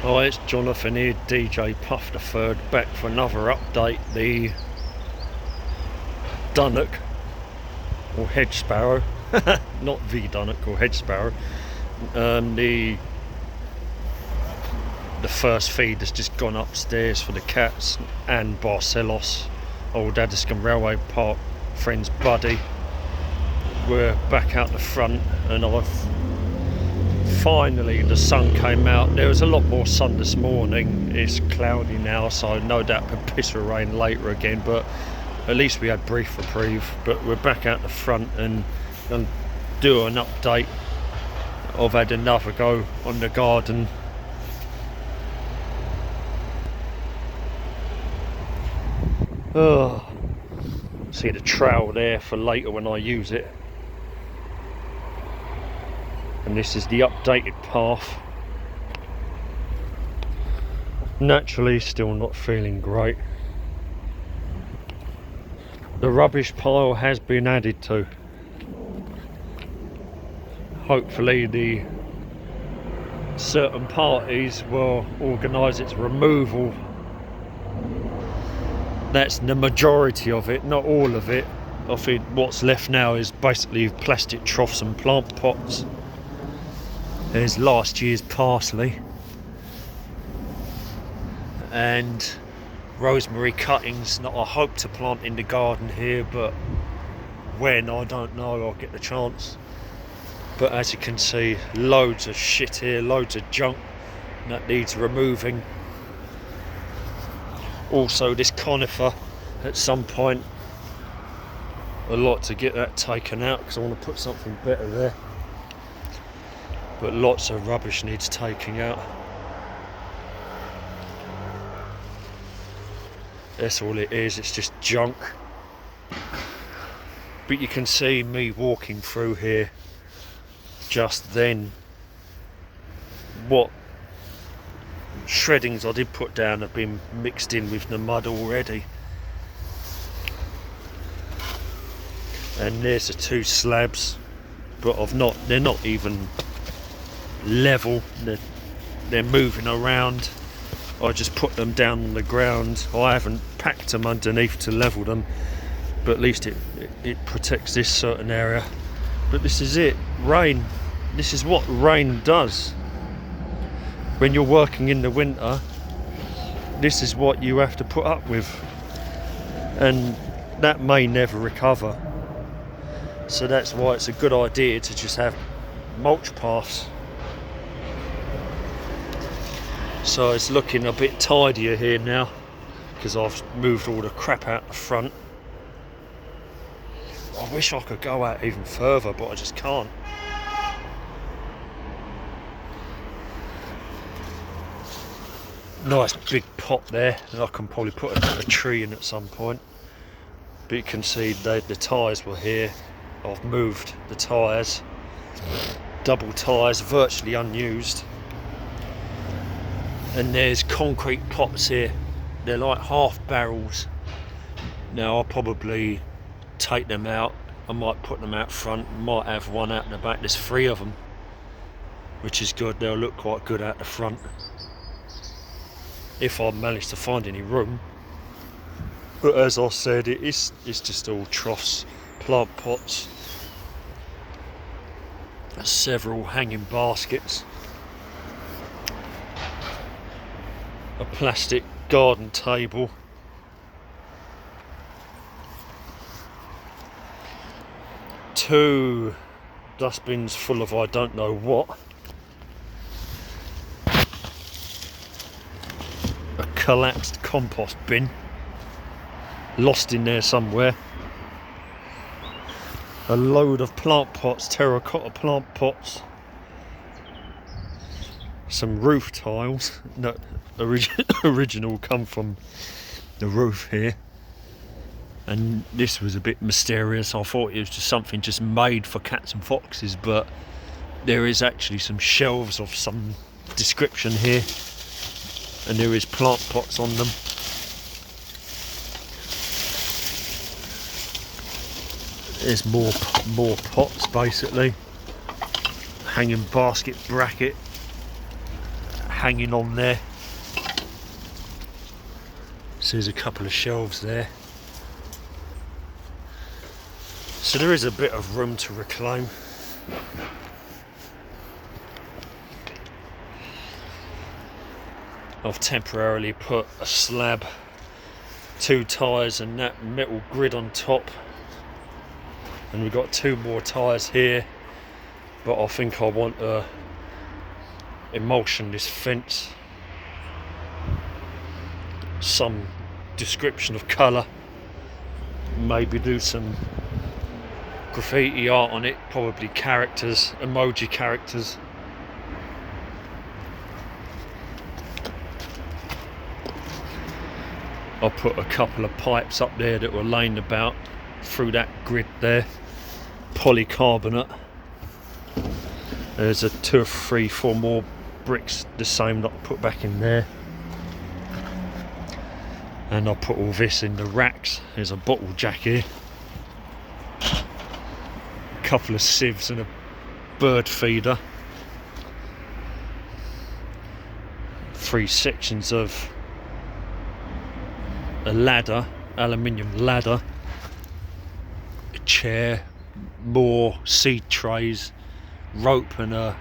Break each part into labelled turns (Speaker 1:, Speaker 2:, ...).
Speaker 1: Hi, it's Jonathan here, DJ Puff the Third, back for another update. The Dunnock, or Hedge Sparrow, not the Dunnock or Hedge Sparrow. The first feed has just gone upstairs for the cats and Barcelos, old Addiscombe Railway Park friend's buddy. We're back out the front, and finally the sun came out. There was a lot more sun this morning. It's cloudy now, so no doubt a piss of rain later again, but at least we had brief reprieve. But we're back out the front and do an update. I've had another go on the garden. Oh, see the trowel there for later when I use it. And this is the updated path. Naturally, still not feeling great. The rubbish pile has been added to. Hopefully the certain parties will organise its removal. That's the majority of it, not all of it. I think what's left now is basically plastic troughs and plant pots. There's last year's parsley and rosemary cuttings that I hope to plant in the garden here, but when, I don't know. I'll get the chance. But as you can see, loads of shit here, loads of junk that needs removing. Also this conifer, at some point a lot to get that taken out, because I want to put something better there. But lots of rubbish needs taking out. That's all it is, it's just junk. But you can see me walking through here just then. What shreddings I did put down have been mixed in with the mud already. And there's the two slabs, but they're not even level, they're moving around. I just put them down on the ground. I haven't packed them underneath to level them, but at least it protects this certain area. But this is it, rain. This is what rain does. When you're working in the winter, this is what you have to put up with, and that may never recover. So that's why it's a good idea to just have mulch paths. So it's looking a bit tidier here now, because I've moved all the crap out the front. I wish I could go out even further, but I just can't. Nice big pot there, and I can probably put a tree in at some point. But you can see the tyres were here. I've moved the tyres. Double tyres, virtually unused. And there's concrete pots here. They're like half barrels. Now I'll probably take them out. I might put them out front, might have one out in the back. There's 3 of them, which is good. They'll look quite good out the front, if I manage to find any room. But as I said, it's just all troughs, plant pots, several hanging baskets, a plastic garden table, two dustbins full of I don't know what, a collapsed compost bin lost in there somewhere, a load of plant pots, terracotta plant pots, some roof tiles. No, original come from the roof here, and this was a bit mysterious. I thought it was just something just made for cats and foxes, but there is actually some shelves of some description here, and there is plant pots on them. There's more pots basically. Hanging basket bracket, hanging on there. So there's a couple of shelves there. So there is a bit of room to reclaim. I've temporarily put a slab, 2 tyres and that metal grid on top, and we've got 2 more tyres here, but I think I want to emulsion this fence, some description of colour, maybe do some graffiti art on it, probably characters, emoji characters. I put a couple of pipes up there that were laying about through that grid there, polycarbonate. There's a 2 or 3, 4 more bricks the same that I put back in there, and I'll put all this in the racks. There's a bottle jack here, a couple of sieves and a bird feeder, 3 sections of a ladder, aluminium ladder, a chair, more seed trays, rope and a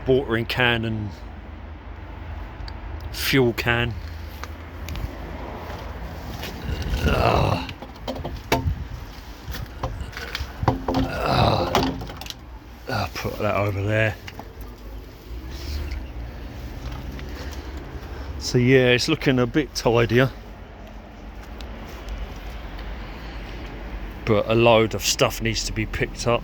Speaker 1: watering can and fuel can. Put that over there. So yeah, it's looking a bit tidier, but a load of stuff needs to be picked up.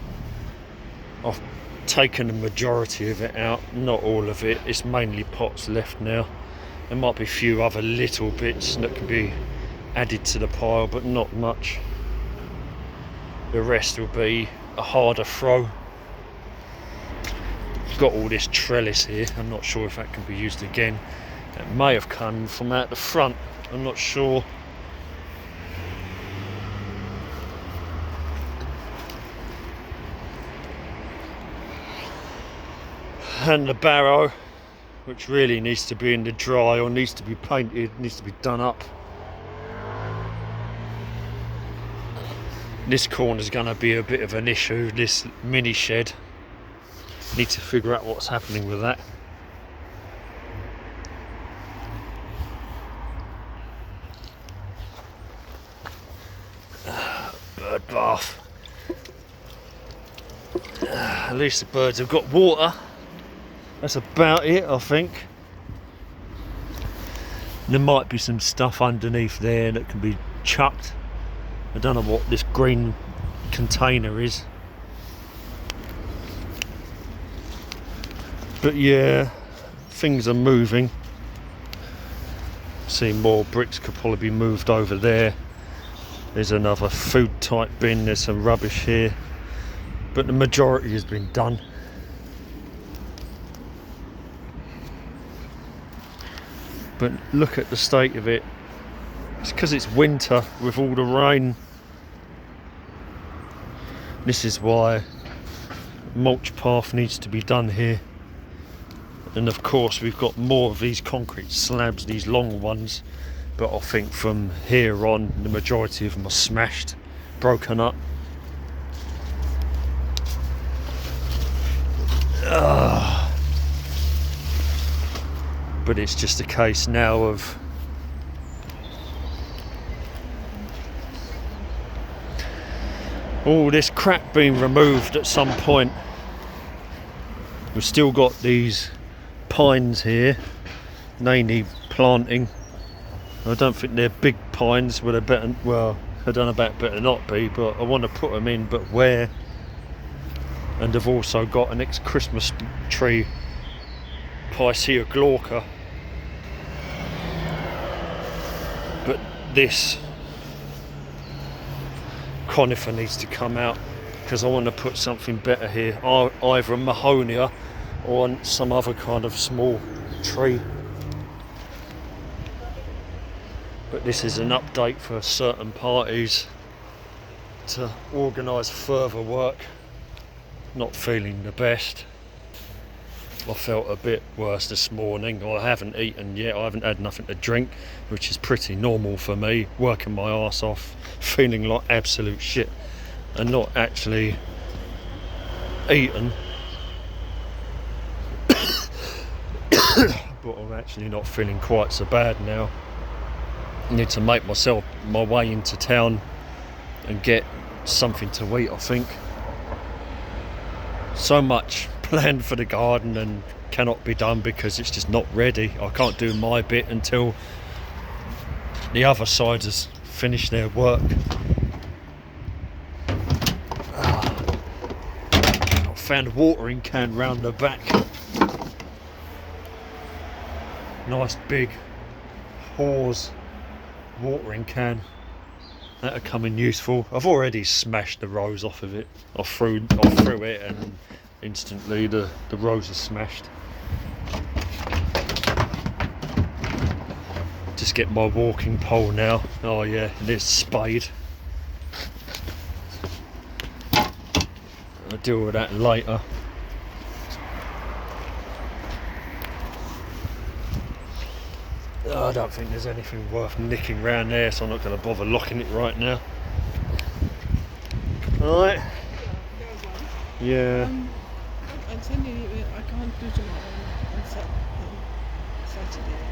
Speaker 1: I've taken the majority of it out, not all of it. It's mainly pots left now. There might be a few other little bits that can be added to the pile, but not much. The rest will be a harder throw. Got all this trellis here, I'm not sure if that can be used again. It may have come from out the front, I'm not sure. And the barrow, which really needs to be in the dry or needs to be painted, needs to be done up. This corner's going to be a bit of an issue, this mini shed. Need to figure out what's happening with that. Bird bath. At least the birds have got water. That's about it, I think. There might be some stuff underneath there that can be chucked. I don't know what this green container is. But yeah, things are moving. See, more bricks could probably be moved over there. There's another food type bin, there's some rubbish here. But the majority has been done. But look at the state of it. It's because it's winter with all the rain. This is why mulch path needs to be done here. And of course we've got more of these concrete slabs, these long ones, but I think from here on the majority of them are smashed, broken up. But it's just a case now of all this crap being removed at some point. We've still got these pines here, they need planting. I don't think they're big pines, well, they're better, well, I don't know about better not be, but I want to put them in, but where? And I've also got an ex-Christmas tree, Picea glauca, but this conifer needs to come out because I want to put something better here, either a mahonia or some other kind of small tree. But this is an update for certain parties to organise further work. Not feeling the best. I felt a bit worse this morning. I haven't eaten yet, I haven't had nothing to drink, which is pretty normal for me, working my arse off, feeling like absolute shit and not actually eaten. But I'm actually not feeling quite so bad now. I need to make my way into town and get something to eat, I think. So much planned for the garden and cannot be done because it's just not ready. I can't do my bit until the other side has finished their work. I found a watering can round the back. Nice big Hawes watering can. That'll come in useful. I've already smashed the rose off of it. I threw it and instantly the rose is smashed. Just get my walking pole now. Oh yeah, there's spade. I'll deal with that later. I don't think there's anything worth nicking around there, so I'm not going to bother locking it right now. Alright. Yeah.
Speaker 2: On Sunday, I can't do tomorrow. On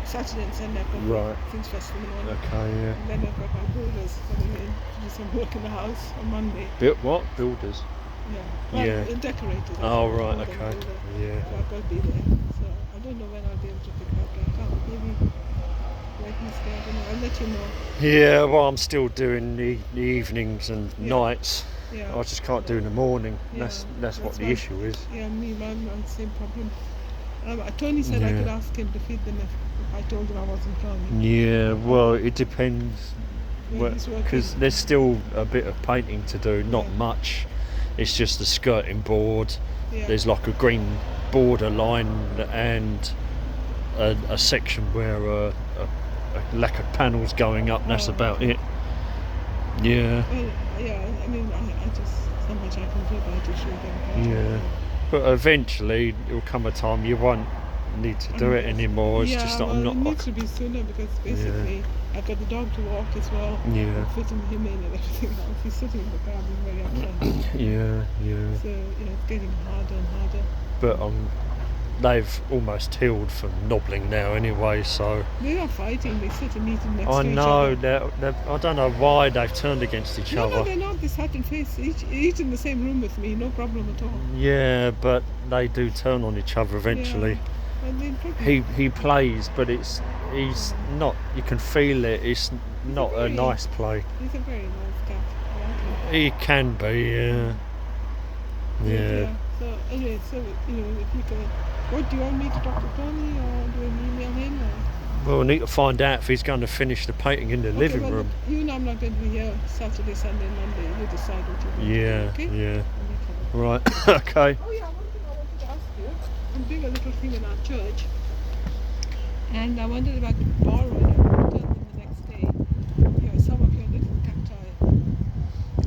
Speaker 2: Saturday and Sunday, I've got
Speaker 1: Right.
Speaker 2: things first in the morning.
Speaker 1: Okay, yeah.
Speaker 2: And then I've got my builders coming in to do some work in the house on Monday.
Speaker 1: What? Builders?
Speaker 2: Yeah. Well,
Speaker 1: Yeah.
Speaker 2: Decorators.
Speaker 1: Oh, right,
Speaker 2: Builder,
Speaker 1: okay.
Speaker 2: builder.
Speaker 1: Yeah.
Speaker 2: So I've got to be there. So I don't know when I'll be able to pick it up. I can't. Maybe Wednesday, I don't know. I'll let you know.
Speaker 1: Yeah, well, I'm still doing the evenings and nights.
Speaker 2: Yeah.
Speaker 1: I just can't do in the morning.
Speaker 2: Yeah,
Speaker 1: That's what the
Speaker 2: why-
Speaker 1: issue is.
Speaker 2: Yeah, me, mum, the same problem. Tony said I
Speaker 1: Yeah.
Speaker 2: could ask him to feed them if I told him I wasn't coming.
Speaker 1: Yeah, well, it depends.
Speaker 2: When he's working.
Speaker 1: Because there's still a bit of painting to do, not
Speaker 2: Yeah.
Speaker 1: much. It's just the skirting board.
Speaker 2: Yeah.
Speaker 1: There's like a green border line and a section where a lacquered panel's going up. That's
Speaker 2: Oh,
Speaker 1: about
Speaker 2: okay.
Speaker 1: it. Yeah.
Speaker 2: Well, yeah, I mean, I just, so much I can do about it, show them.
Speaker 1: Yeah. But eventually, it'll come a time you won't need to do it anymore. It's
Speaker 2: Yeah,
Speaker 1: just that
Speaker 2: well,
Speaker 1: I'm
Speaker 2: it
Speaker 1: not.
Speaker 2: needs to be sooner because basically I've got the dog to walk as well.
Speaker 1: Yeah.
Speaker 2: I'm fitting him in and everything else. He's sitting in the car being very upset.
Speaker 1: Yeah.
Speaker 2: So, it's getting harder and harder.
Speaker 1: But they've almost healed from knobbling now anyway, so.
Speaker 2: They're not fighting, they sit and eat next
Speaker 1: I
Speaker 2: to each
Speaker 1: know,
Speaker 2: other.
Speaker 1: I don't know why they've turned against each
Speaker 2: No,
Speaker 1: other.
Speaker 2: they're not. They sat and face. Each in the same room with me, no problem at all.
Speaker 1: Yeah, but they do turn on each other eventually.
Speaker 2: Yeah. And they probably,
Speaker 1: He plays, but he's not. You can feel it. It's not a nice play.
Speaker 2: he's a very nice cat. I like him.
Speaker 1: He can be, yeah.
Speaker 2: So anyway, if you can, what do you want me to talk to Tony or do I email him? Or?
Speaker 1: Well, we need to find out if he's going to finish the painting in the living
Speaker 2: well,
Speaker 1: room.
Speaker 2: You know I'm not going to be here Saturday, Sunday, Monday. You decide what you want
Speaker 1: Yeah,
Speaker 2: to do, okay?
Speaker 1: yeah.
Speaker 2: And we can-
Speaker 1: Right. Okay.
Speaker 2: Oh yeah, one thing I wanted to ask you. I'm doing a little thing in our church, and I wondered if I could borrow it and return them the next day. Some of your little cacti.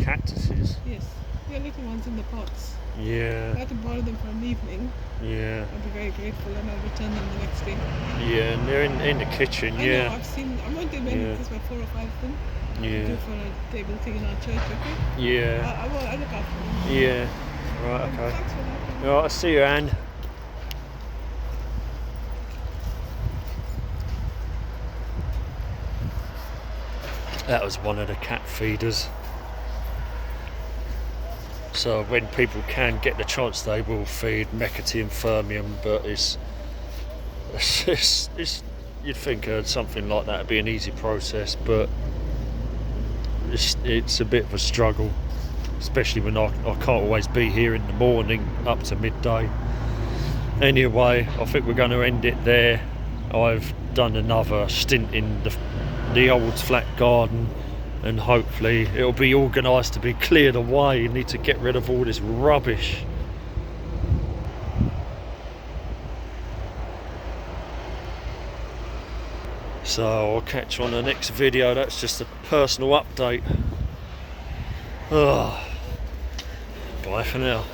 Speaker 1: Cactuses.
Speaker 2: Yes, your little ones in the pots.
Speaker 1: Yeah.
Speaker 2: I could borrow them for an evening.
Speaker 1: Yeah.
Speaker 2: I'd be very grateful, and I'll return them the next day.
Speaker 1: Yeah. And they're in the kitchen.
Speaker 2: I know,
Speaker 1: Yeah.
Speaker 2: I've seen. I won't do many.
Speaker 1: Yeah.
Speaker 2: There's about 4 or 5 of them. Do
Speaker 1: Yeah.
Speaker 2: for a table thing in our church, okay?
Speaker 1: Yeah.
Speaker 2: I look after them.
Speaker 1: Yeah. Right. Okay.
Speaker 2: Thanks for that.
Speaker 1: All right. I'll see you, Anne. That was one of the cat feeders. So when people can get the chance, they will feed Mecate and Fermium, but it's you'd think something like that would be an easy process, but it's a bit of a struggle, especially when I can't always be here in the morning up to midday. Anyway, I think we're going to end it there. I've done another stint in the old flat garden, and hopefully it'll be organised to be cleared away. You need to get rid of all this rubbish. So I'll catch you on the next video. That's just a personal update. Bye for now.